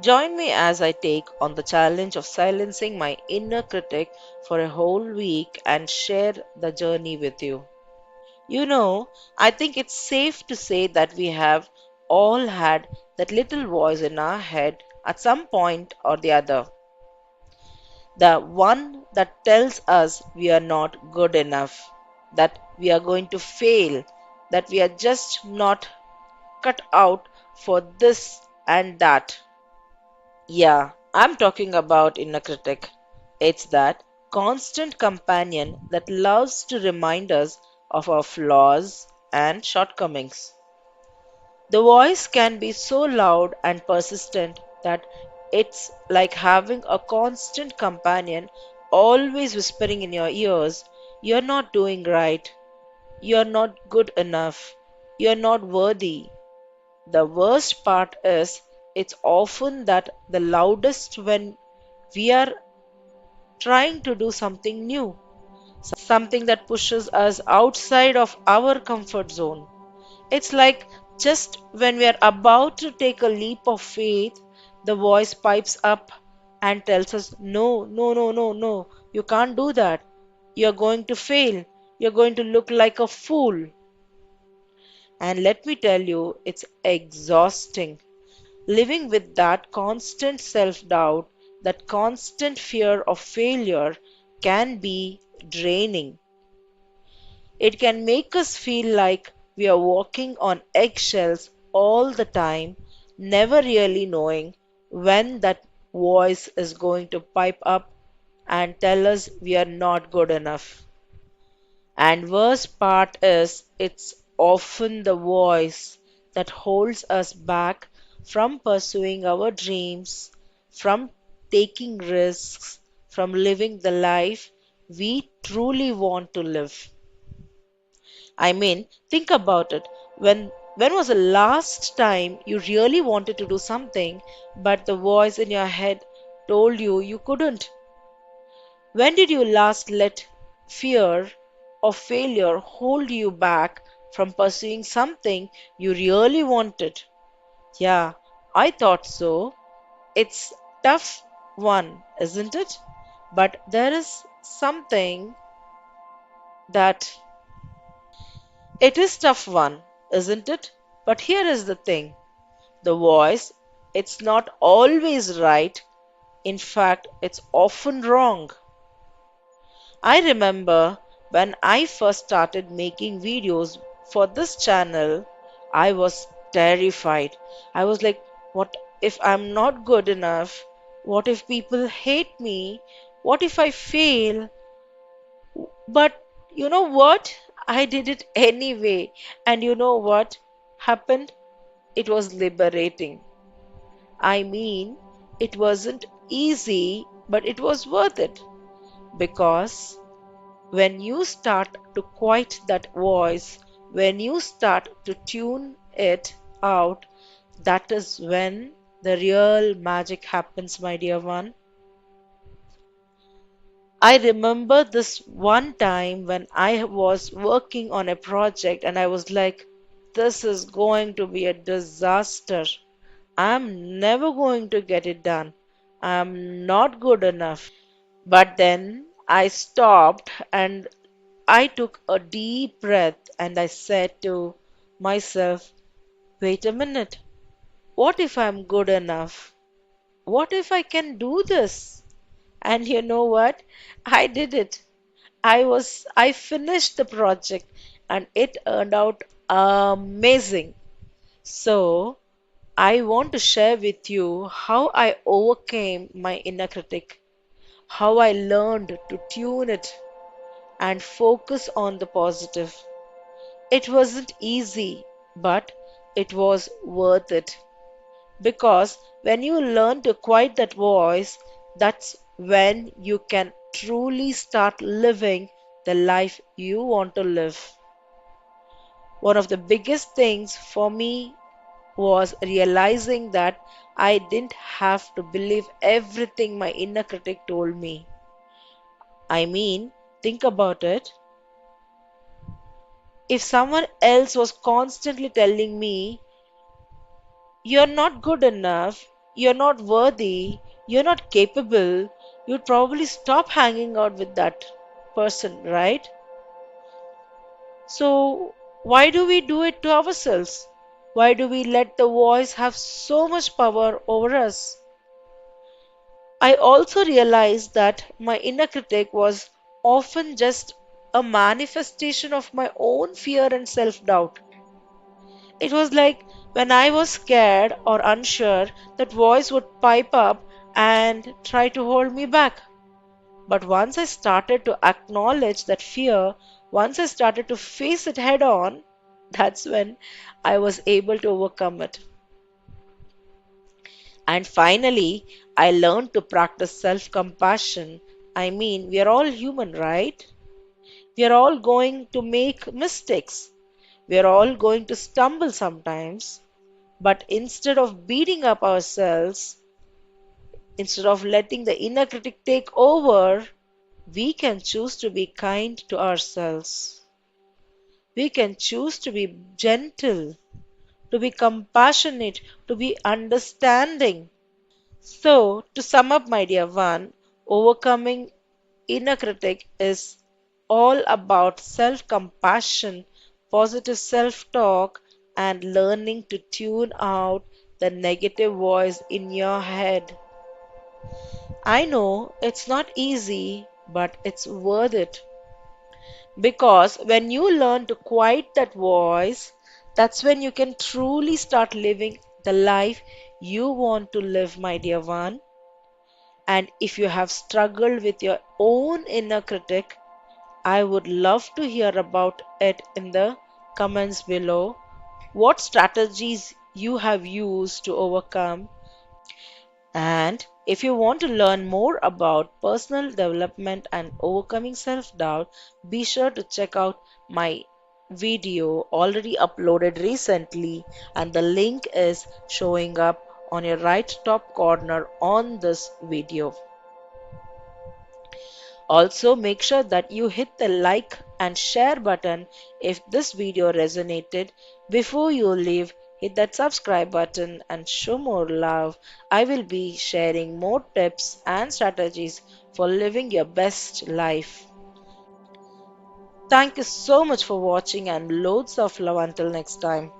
Join me as I take on the challenge of silencing my inner critic for a whole week and share the journey with you. I think it's safe to say that we have all had that little voice in our head at some point or the other. The one that tells us we are not good enough, that we are going to fail, that we are just not cut out for this and that. Yeah, I'm talking about inner critic. It's that constant companion that loves to remind us of our flaws and shortcomings. The voice can be so loud and persistent that it's like having a constant companion always whispering in your ears, "You're not doing right, you're not good enough, you're not worthy." The worst part is it's often that the loudest when we are trying to do something new, something that pushes us outside of our comfort zone. It's like just when we are about to take a leap of faith, the voice pipes up and tells us, "No, no, no, no, no, you can't do that. You're going to fail. You're going to look like a fool." And let me tell you, it's exhausting. Living with that constant self doubt, that constant fear of failure can be draining. It can make us feel like we are walking on eggshells all the time, never really knowing when that voice is going to pipe up and tell us we are not good enough. And worst part is it's often the voice that holds us back from pursuing our dreams, from taking risks, from living the life we truly want to live. I mean, think about it. When was the last time you really wanted to do something, but the voice in your head told you you couldn't? When did you last let fear of failure hold you back from pursuing something you really wanted? Yeah, I thought so. It's tough one, isn't it? But there is something that it is tough one, isn't it? But here is the thing. The voice, it's not always right. In fact, it's often wrong. I remember when I first started making videos for this channel, I was terrified. I was like, what if I'm not good enough? What if people hate me? What if I fail? But you know what? I did it anyway. And you know what happened? It was liberating. I mean, it wasn't easy, but it was worth it. Because when you start to quiet that voice, when you start to tune it out, that is when the real magic happens, my dear one. I remember this one time when I was working on a project and I was like, this is going to be a disaster. I'm never going to get it done. I'm not good enough. But then I stopped and I took a deep breath and I said to myself, wait a minute, what if I'm good enough? What if I can do this? And you know what? I did it. I finished the project and it turned out amazing. So, I want to share with you how I overcame my inner critic, how I learned to tune it and focus on the positive. It wasn't easy, but it was worth it. Because when you learn to quiet that voice, that's when you can truly start living the life you want to live. One of the biggest things for me was realizing that I didn't have to believe everything my inner critic told me. I mean, think about it. If someone else was constantly telling me, "You're not good enough," you're not worthy, you're not capable, you'd probably stop hanging out with that person, right? So, why do we do it to ourselves? Why do we let the voice have so much power over us? I also realized that my inner critic was often just a manifestation of my own fear and self doubt. It was like when I was scared or unsure, that voice would pipe up and try to hold me back. But once I started to acknowledge that fear, once I started to face it head on, that's when I was able to overcome it. And finally, I learned to practice self compassion. I mean, we are all human, right? We are all going to make mistakes. We are all going to stumble sometimes. But instead of beating up ourselves, instead of letting the inner critic take over, we can choose to be kind to ourselves. We can choose to be gentle, to be compassionate, to be understanding. So, to sum up, my dear one, overcoming inner critic is all about self compassion, positive self talk, and learning to tune out the negative voice in your head. I know it's not easy, but it's worth it. Because when you learn to quiet that voice, that's when you can truly start living the life you want to live, my dear one. And if you have struggled with your own inner critic, I would love to hear about it in the comments below. What strategies you have used to overcome. And if you want to learn more about personal development and overcoming self doubt, be sure to check out my video already uploaded recently, and the link is showing up on your right top corner on this video. Also, make sure that you hit the like and share button if this video resonated. Before you leave, hit that subscribe button and show more love. I will be sharing more tips and strategies for living your best life. Thank you so much for watching and loads of love until next time.